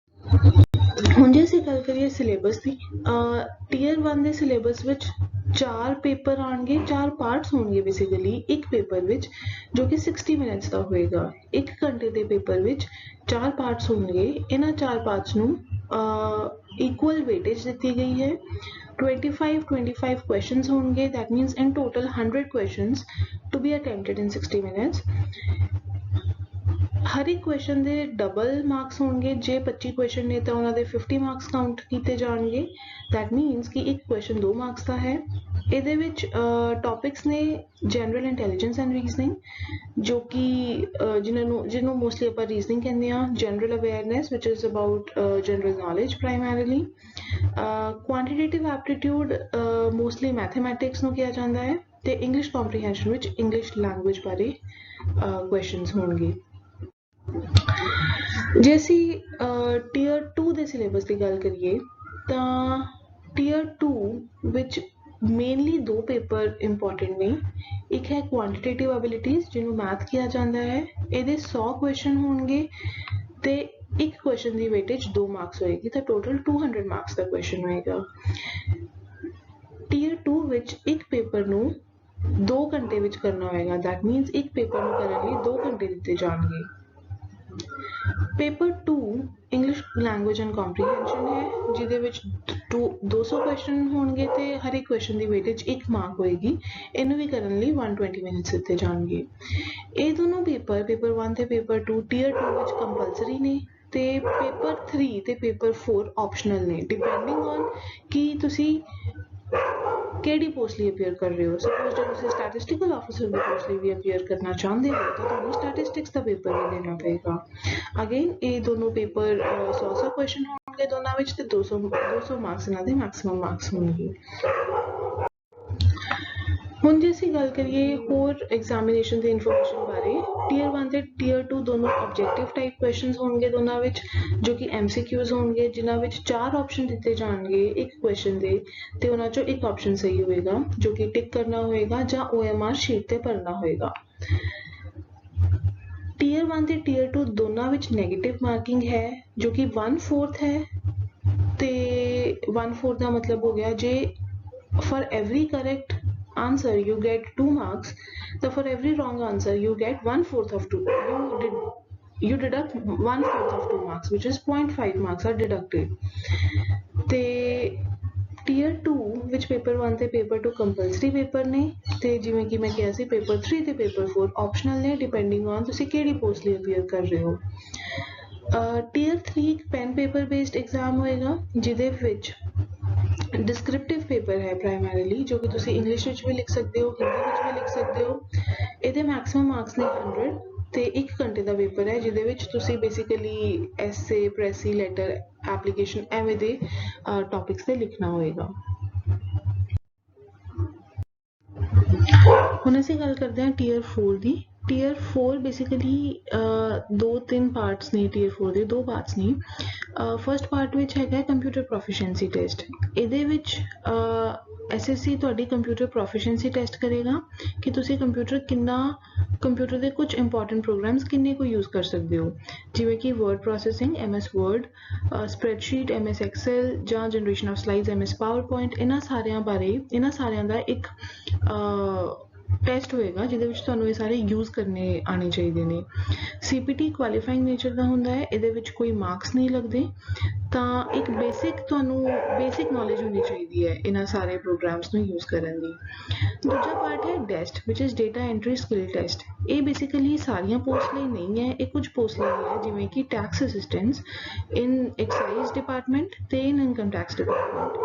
ਹੁਣ ਜੇ ਅਸੀਂ ਗੱਲ ਕਰੀਏ ਸਿਲੇਬਸ ਦੀ, ਟੀਅਰ 1 ਦੇ ਸਿਲੇਬਸ ਵਿੱਚ 4 ਪੇਪਰ ਆਉਣਗੇ, 4 ਪਾਰਟਸ ਹੋਣਗੇ ਬੇਸਿਕਲੀ ਇੱਕ ਪੇਪਰ ਵਿੱਚ ਜੋ ਕਿ 60 ਮਿੰਟਸ ਦਾ ਹੋਏਗਾ। 1 ਘੰਟੇ ਦੇ ਪੇਪਰ ਵਿੱਚ 4 ਪਾਰਟਸ ਹੋਣਗੇ। ਇਹਨਾਂ 4 ਪਾਰਟਸ ਨੂੰ ਇਕੁਅਲ ਵੇਟੇਜ ਦਿੱਤੀ ਗਈ ਹੈ। 25 questions ਹੋਣਗੇ, that means in total 100 questions to be attempted in 60 minutes। ਹਰ ਇੱਕ ਕੁਐਸਚਨ ਦੇ ਡਬਲ ਮਾਰਕਸ ਹੋਣਗੇ। ਜੇ 25 ਕੁਐਸਚਨ ਨੇ ਤਾਂ ਉਹਨਾਂ ਦੇ 50 ਮਾਰਕਸ ਕਾਊਂਟ ਕੀਤੇ ਜਾਣਗੇ। ਦੈਟ ਮੀਨਸ ਕਿ ਇੱਕ ਕੁਐਸਚਨ 2 ਮਾਰਕਸ ਦਾ ਹੈ। ਇਹਦੇ ਵਿੱਚ ਟੌਪਿਕਸ ਨੇ ਜਨਰਲ ਇੰਟੈਲੀਜੈਂਸ ਐਂਡ ਰੀਜ਼ਨਿੰਗ ਜੋ ਕਿ ਜਿਹਨੂੰ ਮੋਸਟਲੀ ਆਪਾਂ ਰੀਜ਼ਨਿੰਗ ਕਹਿੰਦੇ ਹਾਂ। ਜਨਰਲ ਅਵੇਅਰਨੈਸ ਵਿਚ is about general knowledge primarily. Quantitative aptitude mostly mathematics ਨੂੰ ਕਿਹਾ ਜਾਂਦਾ ਹੈ ਤੇ ਇੰਗਲਿਸ਼ ਕੰਪਰੀਹੈਂਸ਼ਨ ਵਿੱਚ ਇੰਗਲਿਸ਼ ਲੈਂਗੁਏਜ ਬਾਰੇ ਕੁਐਸਚਨਸ ਹੋਣਗੇ। ਜੇ ਅਸੀਂ ਟੀਅਰ 2 ਦੇ ਸਿਲੇਬਸ ਦੀ ਗੱਲ ਕਰੀਏ ਤਾਂ ਟੀਅਰ 2 ਵਿੱਚ ਮੇਨਲੀ 2 ਪੇਪਰ ਇੰਪੋਰਟੈਂਟ ਨੇ। ਇੱਕ ਹੈ ਕੁਆਂਟੀਟੇਟਿਵ ਐਬਿਲਿਟੀਜ਼ ਜਿਹਨੂੰ ਮੈਥ ਕਿਹਾ ਜਾਂਦਾ ਹੈ। ਇਹਦੇ 100 ਕੁਐਸਚਨ ਹੋਣਗੇ ਤੇ ਇੱਕ ਕੁਐਸਚਨ ਦੀ ਵੇਟੇਜ 2 ਮਾਰਕਸ ਹੋਏਗੀ ਤਾਂ ਟੋਟਲ 200 ਮਾਰਕਸ ਦਾ ਕੁਐਸਚਨ ਹੋਏਗਾ। ਟੀਅਰ 2 ਵਿੱਚ ਇੱਕ ਪੇਪਰ ਨੂੰ 2 ਘੰਟੇ ਵਿੱਚ ਕਰਨਾ ਹੋਏਗਾ। ਦੈਟ ਮੀਨਸ ਇੱਕ ਪੇਪਰ ਨੂੰ ਕਰਨ ਲਈ 2 ਘੰਟੇ ਦਿੱਤੇ ਜਾਣਗੇ। Paper 2 English language and comprehension ਹੈ ਜਿਹਦੇ ਵਿੱਚ 200 ਕੁਐਸਚਨ ਹੋਣਗੇ ਤੇ ਹਰ ਇੱਕ ਕੁਐਸਚਨ ਦੀ ਵੇਟੇਜ 1 ਮਾਰਕ ਹੋਏਗੀ। ਇਹਨੂੰ ਵੀ ਕਰਨ ਲਈ 120 ਮਿੰਟਸ ਦਿੱਤੇ ਜਾਣਗੇ। ਇਹ ਦੋਨੋਂ ਪੇਪਰ 1 ਤੇ ਪੇਪਰ 2 ਟੀਅਰ 2 ਵਿੱਚ ਕੰਪਲਸਰੀ ਨੇ ਤੇ ਪੇਪਰ 3 ਤੇ ਪੇਪਰ 4 ਆਪਸ਼ਨਲ ਨੇ ਡਿਪੈਂਡਿੰਗ ਔਨ ਕਿ ਤੁਸੀਂ ਕਿਹੜੀ ਪੋਸਟ ਲਈ ਅਪੀਅਰ ਕਰ ਰਹੇ ਹੋ। ਸਪੋਜ਼ ਜੇ ਤੁਸੀਂ ਸਟੈਟਿਸਟੀਕਲ ਆਫਿਸਰ ਦੀ ਪੋਸਟ ਲਈ ਵੀ ਅਪੀਅਰ ਕਰਨਾ ਚਾਹੁੰਦੇ ਹੋ ਤਾਂ ਤੁਹਾਨੂੰ ਸਟੈਟਿਸਟਿਕਸ ਦਾ ਪੇਪਰ ਵੀ ਦੇਣਾ ਪਏਗਾ। ਅਗੇਨ ਇਹ ਦੋਨੋਂ ਪੇਪਰ 100 ਕੁਐਸਚਨ ਹੋਣਗੇ ਦੋਨਾਂ ਵਿੱਚ ਤੇ 200 ਮਾਰਕਸ ਇਹਨਾਂ ਦੇ ਮੈਕਸਿਮਮ ਮਾਰਕਸ ਹੋਣਗੇ। ਹੁਣ ਜੇ ਅਸੀਂ ਗੱਲ ਕਰੀਏ ਹੋਰ ਐਗਜ਼ਾਮੀਨੇਸ਼ਨ ਦੀ ਇਨਫੋਰਮੇਸ਼ਨ ਬਾਰੇ, ਟੀਅਰ 1 ਤੇ ਟੀਅਰ 2 ਦੋਨੋਂ ਆਬਜੈਕਟਿਵ ਟਾਈਪ ਕੁਐਸਚਨਸ ਹੋਣਗੇ ਦੋਨਾਂ ਵਿੱਚ ਜੋ ਕਿ MCQs ਹੋਣਗੇ ਜਿਨ੍ਹਾਂ ਵਿੱਚ 4 ਆਪਸ਼ਨ ਦਿੱਤੇ ਜਾਣਗੇ ਇੱਕ ਕੁਐਸਚਨ ਦੇ ਤੇ ਉਹਨਾਂ ਚੋਂ ਇੱਕ ਆਪਸ਼ਨ ਸਹੀ ਹੋਏਗਾ ਜੋ ਕਿ ਟਿਕ ਕਰਨਾ ਹੋਏਗਾ ਜਾਂ OMR ਸ਼ੀਟ ਤੇ ਭਰਨਾ ਹੋਏਗਾ। ਟੀਅਰ 1 ਤੇ ਟੀਅਰ 2 ਦੋਨਾਂ ਵਿੱਚ ਨੈਗੇਟਿਵ ਮਾਰਕਿੰਗ ਹੈ ਜੋ ਕਿ 1/4 ਹੈ ਤੇ 1/4 ਦਾ ਮਤਲਬ ਹੋ ਗਿਆ ਜੇ for every correct answer you get 2 marks so for every wrong answer you get 1/4 of 2 you deduct 1/4 of 2 marks which is 0.5 marks are deducted। ਤੇ ਟੀਅਰ 2 ਵਿੱਚ ਪੇਪਰ 1 ਤੇ ਪੇਪਰ 2 ਕੰਪਲਸਰੀ ਪੇਪਰ ਨੇ ਤੇ ਜਿਵੇਂ ਕਿ ਮੈਂ ਕਿਹਾ ਸੀ ਪੇਪਰ 3 ਤੇ ਪੇਪਰ 4 ਆਪਸ਼ਨਲ ਨੇ ਡਿਪੈਂਡਿੰਗ ਔਨ ਤੁਸੀਂ ਕਿਹੜੀ ਪੋਸਟ ਲਈ ਅਪੀਅਰ ਕਰ ਰਹੇ ਹੋ। ਟੀਅਰ 3 ਇੱਕ ਪੈਨ ਪੇਪਰ ਬੇਸਡ ਐਗਜ਼ਾਮ ਹੋਏਗਾ ਜਿਹਦੇ ਵਿੱਚ ਡਿਸਕ੍ਰਿਪਟਿਵ ਪੇਪਰ ਹੈ ਪ੍ਰਾਇਮਰੀਲੀ ਜੋ ਕਿ ਤੁਸੀਂ ਇੰਗਲਿਸ਼ ਵਿੱਚ ਵੀ ਲਿਖ ਸਕਦੇ ਹੋ, ਹਿੰਦੀ ਵਿੱਚ ਵੀ ਲਿਖ ਸਕਦੇ ਹੋ। ਇਹਦੇ ਮੈਕਸਿਮਮ ਮਾਰਕਸ ਨੇ 100 ਤੇ 1 ਘੰਟੇ ਦਾ ਪੇਪਰ ਹੈ ਜਿਹਦੇ ਵਿੱਚ ਤੁਸੀਂ ਬੇਸਿਕਲੀ ਐਸੇ, ਪ੍ਰੈਸੀ, ਲੈਟਰ, ਐਪਲੀਕੇਸ਼ਨ ਐਵੇਂ ਦੇ ਟੌਪਿਕਸ ਤੇ ਲਿਖਣਾ ਹੋਏਗਾ। ਹੁਣ ਅਸੀਂ ਗੱਲ ਕਰਦੇ ਹਾਂ ਟੀਅਰ 4 ਦੀ। ਟੀਅਰ 4 ਬੇਸਿਕਲੀ 2-3 ਪਾਰਟਸ ਨੇ। ਟੀਅਰ 4 ਦੇ 2 ਪਾਰਟਸ ਨੇ। ਫਸਟ ਪਾਰਟ ਵਿੱਚ ਹੈਗਾ ਕੰਪਿਊਟਰ ਪ੍ਰੋਫੀਸ਼ੀਐਂਸੀ ਟੈਸਟ। ਇਹਦੇ ਵਿੱਚ SSC ਤੁਹਾਡੀ ਕੰਪਿਊਟਰ ਪ੍ਰੋਫੀਸ਼ੀਐਂਸੀ ਟੈਸਟ ਕਰੇਗਾ ਕਿ ਤੁਸੀਂ ਕੰਪਿਊਟਰ ਦੇ ਕੁਝ ਇੰਪੋਰਟੈਂਟ ਪ੍ਰੋਗਰਾਮਸ ਕਿੰਨੇ ਕੁ ਯੂਜ਼ ਕਰ ਸਕਦੇ ਹੋ ਜਿਵੇਂ ਕਿ word processing MS Word, spreadsheet MS Excel ਜਾਂ generation of slides MS PowerPoint. ਇਹਨਾਂ ਸਾਰਿਆਂ ਦਾ ਇੱਕ ਟੈਸਟ ਹੋਏਗਾ ਜਿਹਦੇ ਵਿੱਚ ਤੁਹਾਨੂੰ ਇਹ ਸਾਰੇ ਯੂਜ਼ ਕਰਨੇ ਆਉਣੇ ਚਾਹੀਦੇ ਨੇ। CPT ਕੁਆਲੀਫਾਈਂਗ ਨੇਚਰ ਦਾ ਹੁੰਦਾ ਹੈ। ਇਹਦੇ ਵਿੱਚ ਕੋਈ ਮਾਰਕਸ ਨਹੀਂ ਲੱਗਦੇ ਤਾਂ ਇੱਕ ਤੁਹਾਨੂੰ ਬੇਸਿਕ ਨੌਲੇਜ ਹੋਣੀ ਚਾਹੀਦੀ ਹੈ ਇਹਨਾਂ ਸਾਰੇ ਪ੍ਰੋਗਰਾਮਸ ਨੂੰ ਯੂਜ਼ ਕਰਨ ਦੀ। ਦੂਜਾ ਪਾਰਟ ਹੈ ਡੈਸਟ ਵਿਚ is data entry skill test. ਇਹ ਬੇਸਿਕਲੀ ਸਾਰੀਆਂ ਪੋਸਟ ਲਈ ਨਹੀਂ ਹੈ, ਇਹ ਕੁਝ ਪੋਸਟ ਲਈ ਹੈ ਜਿਵੇਂ ਕਿ ਟੈਕਸ ਅਸਿਸਟੈਂਟਸ ਇਨ ਐਕਸਾਈਜ਼ ਡਿਪਾਰਟਮੈਂਟ ਤੇ ਇਨ ਇਨਕਮ ਟੈਕਸ ਡਿਪਾਰਟਮੈਂਟ।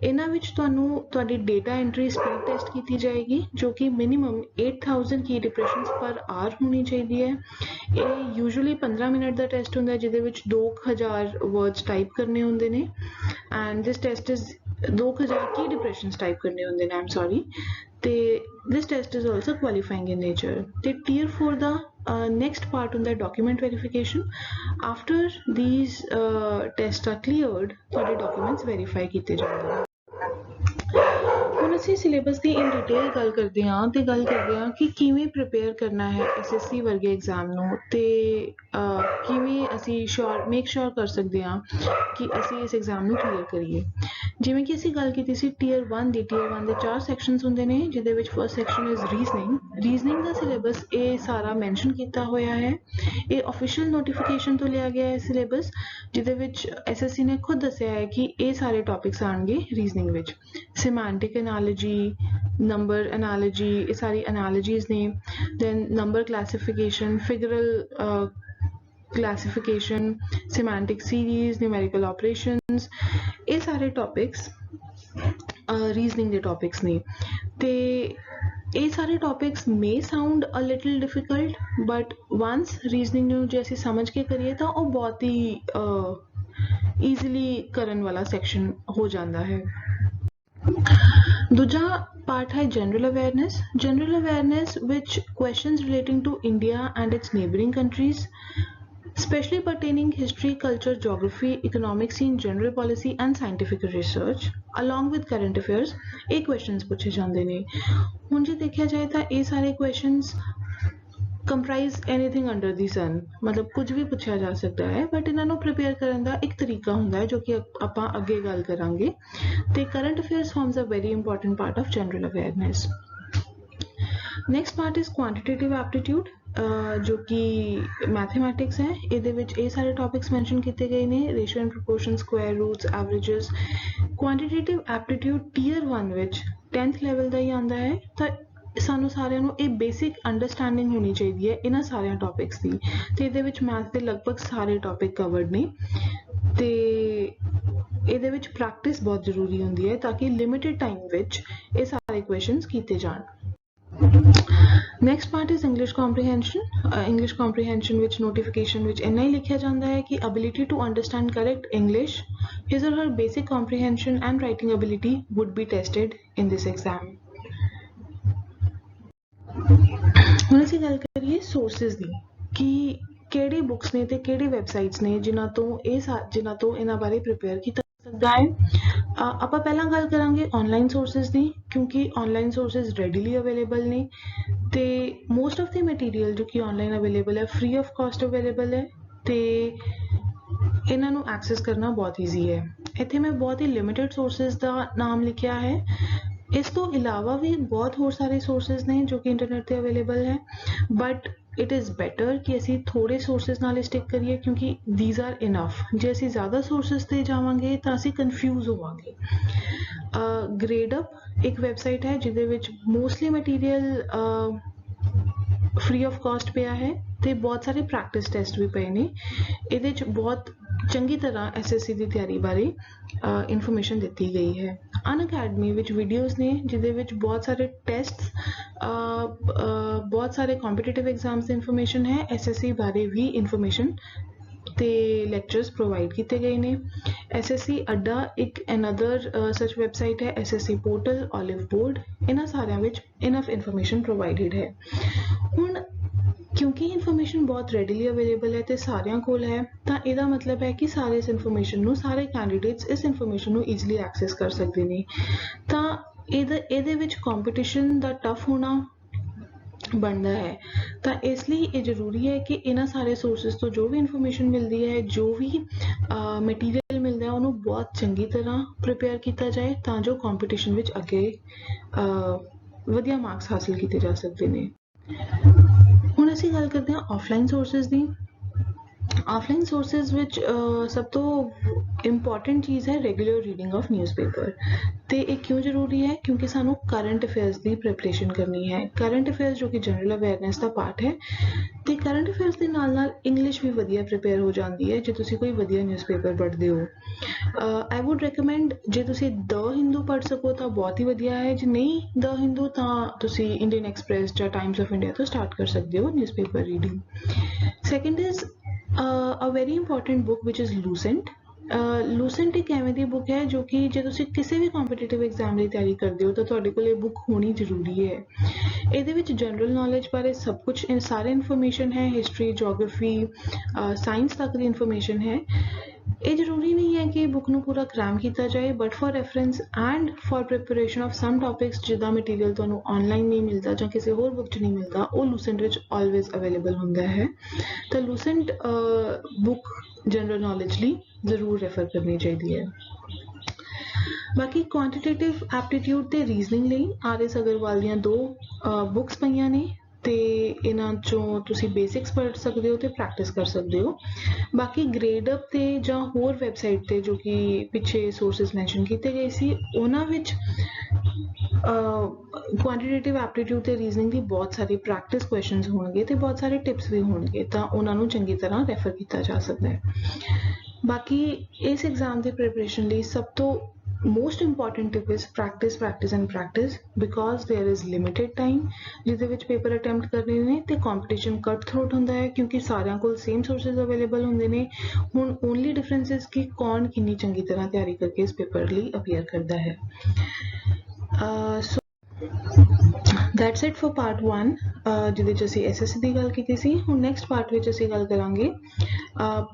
ਇਹਨਾਂ ਵਿੱਚ ਤੁਹਾਨੂੰ ਤੁਹਾਡੀ ਡੇਟਾ ਐਂਟਰੀ ਸਪੀਡ ਟੈਸਟ ਕੀਤੀ ਜਾਏਗੀ ਜੋ ਕਿ ਮਿਨੀਮਮ 8000 ਕੀ ਡਿਪਰੈਸ਼ਨਸ ਪਰ ਆਰ ਹੋਣੀ ਚਾਹੀਦੀ ਹੈ। ਇਹ ਯੂਜੂਅਲੀ 15 ਮਿੰਟ ਦਾ ਟੈਸਟ ਹੁੰਦਾ ਜਿਹਦੇ ਵਿੱਚ 2000 ਵਰਡਸ ਟਾਈਪ टाइप करने होंदे ने and this test is 2000 depression type करने होंदे ने, आई एम सॉरी, ते this test is also qualifying in nature. ते टीयर 4 दा next part on the document verification. After these tests are cleared, ਤੁਹਾਡੇ documents verify ਕੀਤੇ ਜਾਂਦੇ ਹਨ। ਹੁਣ ਅਸੀਂ ਸਿਲੇਬਸ ਦੀ ਇਨ ਡਿਟੇਲ ਗੱਲ ਕਰਦੇ ਹਾਂ ਤੇ ਗੱਲ ਕਰਦੇ ਹਾਂ ਕਿ ਕਿਵੇਂ ਪ੍ਰਿਪੇਅਰ ਕਰਨਾ ਹੈ SSC ਵਰਗੇ ਐਗਜ਼ਾਮ ਨੂੰ, ਤੇ ਕਿਵੇਂ ਅਸੀਂ ਮੇਕ ਸ਼ੋਰ ਕਰ ਸਕਦੇ ਹਾਂ ਕਿ ਅਸੀਂ ਇਸ ਐਗਜ਼ਾਮ ਨੂੰ ਕਲੀਅਰ ਕਰੀਏ। ਜਿਵੇਂ ਕਿ ਅਸੀਂ ਗੱਲ ਕੀਤੀ ਸੀ ਟੀਅਰ 1 ਦੀ, ਟੀਅਰ 1 ਦੇ 4 ਸੈਕਸ਼ਨਸ ਹੁੰਦੇ ਨੇ, ਜਿਹਦੇ ਵਿੱਚ first section is reasoning the syllabus ਇਹ ਸਾਰਾ ਮੈਂਸ਼ਨ ਕੀਤਾ ਹੋਇਆ ਹੈ। ਇਹ ਆਫੀਸ਼ੀਅਲ ਨੋਟੀਫਿਕੇਸ਼ਨ ਤੋਂ ਲਿਆ ਗਿਆ ਹੈ ਸਿਲੇਬਸ, ਜਿਹਦੇ ਵਿੱਚ SSC ਨੇ ਖੁਦ ਦੱਸਿਆ ਹੈ ਕਿ ਇਹ ਸਾਰੇ ਟੌਪਿਕਸ ਆਉਣਗੇ ਰੀਜ਼ਨਿੰਗ ਵਿੱਚ। ਸਿਮੈਂਟਿਕ ਐਨਾਲੋਜੀ, ਨੰਬਰ ਐਨਾਲੋਜੀ, ਇਹ ਸਾਰੀ ਐਨਾਲੋਜੀਜ਼ ਨੇ, then number classification, figural classification, semantic series, numerical operations, ਇਹ ਸਾਰੇ topics reasoning ਦੇ topics ਨੇ। ਤੇ ਇਹ ਸਾਰੇ topics may sound a little difficult, but once reasoning ਨੂੰ ਜੇ ਅਸੀਂ ਸਮਝ ਕੇ ਕਰੀਏ ਤਾਂ ਉਹ ਬਹੁਤ ਹੀ easily ਕਰਨ ਵਾਲਾ section ਹੋ ਜਾਂਦਾ ਹੈ। ਦੂਜਾ part ਹੈ general awareness which questions relating to India and its neighboring countries, especially pertaining history, culture, geography, economic scene, general policy and scientific research along with current affairs। ਇਹ questions ਪੁੱਛੇ ਜਾਂਦੇ ਨੇ। ਹੁਣ ਜੇ ਦੇਖਿਆ ਜਾਏ ਤਾਂ ਇਹ ਸਾਰੇ questions comprise anything under the sun, ਮਤਲਬ ਕੁਝ ਵੀ ਪੁੱਛਿਆ ਜਾ ਸਕਦਾ ਹੈ, ਬਟ ਇਹਨਾਂ ਨੂੰ prepare ਕਰਨ ਦਾ ਇੱਕ ਤਰੀਕਾ ਹੁੰਦਾ ਹੈ ਜੋ ਕਿ ਆਪਾਂ ਅੱਗੇ ਗੱਲ ਕਰਾਂਗੇ। ਤੇ current affairs forms a very important part of general awareness। next part is quantitative aptitude, ਜੋ ਕਿ ਮੈਥਮੈਟਿਕਸ ਹੈ। ਇਹਦੇ ਵਿੱਚ ਇਹ ਸਾਰੇ ਟੌਪਿਕਸ ਮੈਂਸ਼ਨ ਕੀਤੇ ਗਏ ਨੇ, ratio and proportion, square roots, averages. Quantitative aptitude tier 1 ਵਿੱਚ 10th ਲੈਵਲ ਦਾ ਹੀ ਆਉਂਦਾ ਹੈ, ਤਾਂ ਸਾਨੂੰ ਸਾਰਿਆਂ ਨੂੰ ਇਹ ਬੇਸਿਕ ਅੰਡਰਸਟੈਂਡਿੰਗ ਹੋਣੀ ਚਾਹੀਦੀ ਹੈ ਇਹਨਾਂ ਸਾਰਿਆਂ ਟੌਪਿਕਸ ਦੀ। ਤੇ ਇਹਦੇ ਵਿੱਚ ਮੈਥ ਦੇ ਲਗਭਗ ਸਾਰੇ ਟੌਪਿਕ ਕਵਰਡ ਨੇ, ਤੇ ਇਹਦੇ ਵਿੱਚ ਪ੍ਰੈਕਟਿਸ ਬਹੁਤ ਜ਼ਰੂਰੀ ਹੁੰਦੀ ਹੈ ਤਾਂ ਕਿ ਲਿਮਿਟਿਡ ਟਾਈਮ ਵਿੱਚ ਇਹ ਸਾਰੇ ਕੁਐਸਚਨਸ ਕੀਤੇ ਜਾਣ। next part is English comprehension ਵਿੱਚ notification ਵਿੱਚ ਇੰਨਾ ਹੀ ਲਿਖਿਆ ਜਾਂਦਾ ਹੈ ਕਿ ability to understand correct English, his or her basic comprehension and writing ability would be tested in this exam। ਹੁਣ ਅਸੀਂ ਗੱਲ ਕਰੀਏ sources ਦੀ ਕਿ ਕਿਹੜੀ ਬੁੱਕਸ ਨੇ ਤੇ ਕਿਹੜੀ ਵੈਬਸਾਈਟਸ ਨੇ ਜਿਨ੍ਹਾਂ ਤੋਂ ਇਹਨਾਂ ਬਾਰੇ ਪ੍ਰਿਪੇਅਰ ਕੀਤਾ ਸਕਦਾ ਹੈ। ਆਪਾਂ ਪਹਿਲਾਂ ਗੱਲ ਕਰਾਂਗੇ ਆਨਲਾਈਨ ਸੋਰਸਿਸ ਦੀ, ਕਿਉਂਕਿ ਆਨਲਾਈਨ ਸੋਰਸਿਸ ਰੈਡੀਲੀ ਅਵੇਲੇਬਲ ਨੇ ਤੇ ਮੋਸਟ ਆਫ ਦੀ ਮਟੀਰੀਅਲ ਜੋ ਕਿ ਆਨਲਾਈਨ ਅਵੇਲੇਬਲ ਹੈ ਫ੍ਰੀ ਆਫ ਕਾਸਟ ਅਵੇਲੇਬਲ ਹੈ ਤੇ ਇਹਨਾਂ ਨੂੰ ਐਕਸੈਸ ਕਰਨਾ ਬਹੁਤ ਈਜ਼ੀ ਹੈ। ਇੱਥੇ ਮੈਂ ਬਹੁਤ ਹੀ ਲਿਮਿਟਿਡ ਸੋਰਸਿਸ ਦਾ ਨਾਮ ਲਿਖਿਆ ਹੈ। ਇਸ ਤੋਂ ਇਲਾਵਾ ਵੀ ਬਹੁਤ ਹੋਰ ਸਾਰੇ ਸੋਰਸਿਸ ਨੇ ਜੋ ਕਿ ਇੰਟਰਨੈਟ 'ਤੇ ਅਵੇਲੇਬਲ ਹੈ, ਬਟ ਇਟ ਇਜ਼ ਬੈਟਰ ਕਿ ਅਸੀਂ ਥੋੜ੍ਹੇ ਸੋਰਸਿਸ ਨਾਲ ਹੀ ਸਟਿਕ ਕਰੀਏ ਕਿਉਂਕਿ ਦੀਜ਼ ਆਰ ਇਨਫ। ਜੇ ਅਸੀਂ ਜ਼ਿਆਦਾ ਸੋਰਸਿਸ 'ਤੇ ਜਾਵਾਂਗੇ ਤਾਂ ਅਸੀਂ ਕਨਫਿਊਜ਼ ਹੋਵਾਂਗੇ। ਗ੍ਰੇਡਅਪ ਇੱਕ ਵੈਬਸਾਈਟ ਹੈ ਜਿਹਦੇ ਵਿੱਚ mostly material free of cost ਪਿਆ ਹੈ ਤੇ ਬਹੁਤ ਸਾਰੇ ਪ੍ਰੈਕਟਿਸ ਟੈਸਟ ਵੀ ਪਏ ਨੇ। ਇਹਦੇ 'ਚ ਬਹੁਤ ਚੰਗੀ ਤਰ੍ਹਾਂ SSC ਦੀ ਤਿਆਰੀ ਬਾਰੇ ਇਨਫੋਰਮੇਸ਼ਨ ਦਿੱਤੀ ਗਈ ਹੈ। ਅਨਅਕੈਡਮੀ ਵਿੱਚ ਵੀਡੀਓਜ਼ ਨੇ ਜਿਹਦੇ ਵਿੱਚ ਬਹੁਤ ਸਾਰੇ ਟੈਸਟਸ, ਬਹੁਤ ਸਾਰੇ ਕੰਪੀਟੀਟਿਵ ਐਗਜ਼ਾਮਸ ਦੀ ਇਨਫੋਰਮੇਸ਼ਨ ਹੈ, SSC ਬਾਰੇ ਵੀ ਇਨਫੋਰਮੇਸ਼ਨ ਤੇ ਲੈਕਚਰਸ ਪ੍ਰੋਵਾਈਡ ਕੀਤੇ ਗਏ ਨੇ। SSC ਅੱਡਾ ਇੱਕ ਅਨਦਰ ਸੱਚ ਵੈਬਸਾਈਟ ਹੈ, SSC ਪੋਰਟਲ, ਓਲਿਵ ਬੋਰਡ, ਇਹਨਾਂ ਸਾਰਿਆਂ ਵਿੱਚ ਇਨਫ ਇਨਫੋਰਮੇਸ਼ਨ ਪ੍ਰੋਵਾਈਡਡ ਹੈ। ਹੁਣ ਕਿਉਂਕਿ ਇਨਫੋਰਮੇਸ਼ਨ ਬਹੁਤ ਰੈਡੀਲੀ ਅਵੇਲੇਬਲ ਹੈ ਤੇ ਸਾਰਿਆਂ ਕੋਲ ਹੈ, ਤਾਂ ਇਹਦਾ ਮਤਲਬ ਹੈ ਕਿ ਸਾਰੇ ਇਸ ਇਨਫੋਰਮੇਸ਼ਨ ਨੂੰ, ਸਾਰੇ ਕੈਂਡੀਡੇਟਸ ਇਸ ਇਨਫੋਰਮੇਸ਼ਨ ਨੂੰ ਈਜ਼ੀਲੀ ਐਕਸੈਸ ਕਰ ਸਕਦੇ ਨੇ। ਤਾਂ ਇਹਦੇ ਵਿੱਚ ਕੰਪੀਟੀਸ਼ਨ ਦਾ ਟਫ ਹੋਣਾ ਬਣਦਾ ਹੈ, ਤਾਂ ਇਸ ਲਈ ਇਹ ਜ਼ਰੂਰੀ ਹੈ ਕਿ ਇਹਨਾਂ ਸਾਰੇ ਸੋਰਸਿਸ ਤੋਂ ਜੋ ਵੀ ਇਨਫੋਰਮੇਸ਼ਨ ਮਿਲਦੀ ਹੈ, ਜੋ ਵੀ ਮਟੀਰੀਅਲ ਮਿਲਦਾ ਹੈ, ਉਹਨੂੰ ਬਹੁਤ ਚੰਗੀ ਤਰ੍ਹਾਂ ਪ੍ਰਿਪੇਅਰ ਕੀਤਾ ਜਾਏ ਤਾਂ ਜੋ ਕੰਪੀਟੀਸ਼ਨ ਵਿੱਚ ਅੱਗੇ ਵਧੀਆ ਮਾਰਕਸ ਹਾਸਿਲ ਕੀਤੇ ਜਾ ਸਕਦੇ ਨੇ। ਹੁਣ ਅਸੀਂ ਗੱਲ ਕਰਦੇ ਹਾਂ ਆਫਲਾਈਨ ਸੋਰਸਿਸ ਦੀ। ਆਫਲਾਈਨ ਸੋਰਸਿਸ ਵਿੱਚ ਸਭ ਤੋਂ ਇੰਪੋਰਟੈਂਟ ਚੀਜ਼ ਹੈ ਰੈਗੂਲਰ ਰੀਡਿੰਗ ਆਫ ਨਿਊਜ਼ਪੇਪਰ। ਤੇ ਇਹ ਕਿਉਂ ਜ਼ਰੂਰੀ ਹੈ? ਕਿਉਂਕਿ ਸਾਨੂੰ ਕਰੰਟ ਅਫੇਅਰਸ ਦੀ ਪ੍ਰੈਪਰੇਸ਼ਨ ਕਰਨੀ ਹੈ। ਕਰੰਟ ਅਫੇਅਰਸ ਜੋ ਕਿ ਜਨਰਲ ਅਵੇਅਰਨੈਸ ਦਾ ਪਾਰਟ ਹੈ, ਤੇ ਕਰੰਟ ਅਫੇਅਰਸ ਦੇ ਨਾਲ ਨਾਲ ਇੰਗਲਿਸ਼ ਵੀ ਵਧੀਆ ਪ੍ਰਿਪੇਅਰ ਹੋ ਜਾਂਦੀ ਹੈ ਜੇ ਤੁਸੀਂ ਕੋਈ ਵਧੀਆ ਨਿਊਜ਼ਪੇਪਰ ਪੜ੍ਹਦੇ ਹੋ। ਆਈ ਵੁੱਡ ਰეკਮੈਂਡ ਜੇ ਤੁਸੀਂ ਦ ਹਿੰਦੂ ਪੜ੍ਹ ਸਕੋ ਤਾਂ ਬਹੁਤ ਹੀ ਵਧੀਆ ਹੈ, ਜੇ ਨਹੀਂ ਦ ਹਿੰਦੂ ਤਾਂ ਤੁਸੀਂ ਇੰਡੀਅਨ ਐਕਸਪ੍ਰੈਸ ਜਾਂ ਟਾਈਮਸ ਆਫ ਇੰਡੀਆ ਤੋਂ ਸਟਾਰਟ ਕਰ ਸਕਦੇ ਹੋ newspaper reading. Second is a very important book which is Lucent। Lucent ਇੱਕ ਐਵੇਂ ਦੀ ਬੁੱਕ ਹੈ ਜੋ ਕਿ ਜੇ ਤੁਸੀਂ ਕਿਸੇ ਵੀ ਕੰਪੀਟੀਟਿਵ ਐਗਜ਼ਾਮ ਲਈ ਤਿਆਰੀ ਕਰਦੇ ਹੋ ਤਾਂ ਤੁਹਾਡੇ ਕੋਲ ਇਹ ਬੁੱਕ ਹੋਣੀ ਜ਼ਰੂਰੀ ਹੈ। ਇਹਦੇ ਵਿੱਚ ਜਨਰਲ ਨੌਲੇਜ ਬਾਰੇ ਸਭ ਕੁਝ ਸਾਰੇ ਇਨਫੋਰਮੇਸ਼ਨ ਹੈ, ਹਿਸਟਰੀ, ਜੋਗ੍ਰਾਫੀ, ਸਾਇੰਸ ਤੱਕ ਦੀ ਇਨਫੋਰਮੇਸ਼ਨ ਹੈ। ਇਹ ਜ਼ਰੂਰੀ ਨਹੀਂ ਹੈ ਕਿ ਬੁੱਕ ਨੂੰ ਪੂਰਾ ਕ੍ਰੈਮ ਕੀਤਾ ਜਾਏ, but for reference and for preparation of some topics ਜਿੱਦਾਂ ਮਟੀਰੀਅਲ ਤੁਹਾਨੂੰ ਆਨਲਾਈਨ ਨਹੀਂ ਮਿਲਦਾ ਜਾਂ ਕਿਸੇ ਹੋਰ ਬੁੱਕ 'ਚ ਨਹੀਂ ਮਿਲਦਾ, ਉਹ ਲੂਸੈਂਟ ਵਿੱਚ ਆਲਵੇਜ਼ ਅਵੇਲੇਬਲ ਹੁੰਦਾ ਹੈ। ਤਾਂ ਲੂਸੈਂਟ ਬੁੱਕ ਜਨਰਲ ਨੌਲੇਜ ਲਈ ਜ਼ਰੂਰ ਰੈਫਰ ਕਰਨੀ ਚਾਹੀਦੀ ਹੈ। ਬਾਕੀ ਕੁਆਂਟੀਟੇਟਿਵ ਐਪਟੀਟਿਊਡ ਤੇ ਰੀਜ਼ਨਿੰਗ ਲਈ RS ਅਗਰਵਾਲ ਦੀਆਂ 2 ਬੁੱਕਸ ਪਈਆਂ ਨੇ ਤੇ ਇਹਨਾਂ ਚੋਂ ਤੁਸੀਂ ਬੇਸਿਕਸ ਪੜ੍ਹ ਸਕਦੇ ਹੋ ਤੇ ਪ੍ਰੈਕਟਿਸ ਕਰ ਸਕਦੇ ਹੋ। ਬਾਕੀ ਗ੍ਰੇਡ ਅਪ ਤੇ ਜਾਂ ਹੋਰ ਵੈਬਸਾਈਟ ਤੇ ਜੋ ਕਿ ਪਿੱਛੇ ਸੋਰਸਿਸ ਮੈਂਸ਼ਨ ਕੀਤੇ ਗਏ ਸੀ, ਉਹਨਾਂ ਵਿੱਚ ਕੁਆਂਟੀਟੇਟਿਵ ਐਪਟੀਟਿਊਡ ਤੇ ਰੀਜ਼ਨਿੰਗ ਦੀ ਬਹੁਤ ਸਾਰੇ ਪ੍ਰੈਕਟਿਸ ਕੁਐਸਚਨਸ ਹੋਣਗੇ ਤੇ ਬਹੁਤ ਸਾਰੇ ਟਿਪਸ ਵੀ ਹੋਣਗੇ, ਤਾਂ ਉਹਨਾਂ ਨੂੰ ਚੰਗੀ ਤਰ੍ਹਾਂ ਰੈਫਰ ਕੀਤਾ ਜਾ ਸਕਦਾ ਹੈ। ਬਾਕੀ ਇਸ ਐਗਜ਼ਾਮ ਦੀ ਪ੍ਰਿਪਰੇਸ਼ਨ ਲਈ ਸਭ ਤੋਂ most important tip is practice and practice because there is limited time ਜਿਹਦੇ ਵਿੱਚ ਪੇਪਰ ਅਟੈਂਪਟ ਕਰਨੇ ਨੇ ਤੇ ਕੰਪੀਟੀਸ਼ਨ ਕੱਟ ਥਰੋਟ ਹੁੰਦਾ ਹੈ ਕਿਉਂਕਿ ਸਾਰਿਆਂ ਕੋਲ ਸੇਮ ਸੋਰਸਿਸ ਅਵੇਲੇਬਲ ਹੁੰਦੇ ਨੇ। ਹੁਣ ਓਨਲੀ ਡਿਫਰੈਂਸ ਇਸ ਕਿ ਕੌਣ ਕਿੰਨੀ ਚੰਗੀ ਤਰ੍ਹਾਂ ਤਿਆਰੀ ਕਰਕੇ ਇਸ ਪੇਪਰ ਲਈ ਅਪੀਅਰ ਕਰਦਾ ਹੈ। That's it for part 1 ਜਿਹਦੇ 'ਚ ਅਸੀਂ SSC ਦੀ ਗੱਲ ਕੀਤੀ ਸੀ। ਹੁਣ ਨੈਕਸਟ ਪਾਰਟ ਵਿੱਚ ਅਸੀਂ ਗੱਲ ਕਰਾਂਗੇ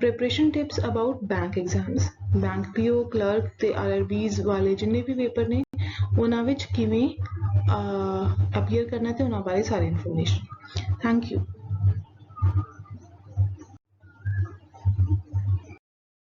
preparation tips about bank exams, bank PO, clerk ਤੇ RRBs ਵਾਲੇ ਜਿੰਨੇ ਵੀ ਪੇਪਰ ਨੇ ਉਹਨਾਂ ਵਿੱਚ ਕਿਵੇਂ ਅਪੀਅਰ ਕਰਨਾ ਤੇ ਉਹਨਾਂ ਬਾਰੇ ਸਾਰੀ ਇਨਫੋਰਮੇਸ਼ਨ। Thank you.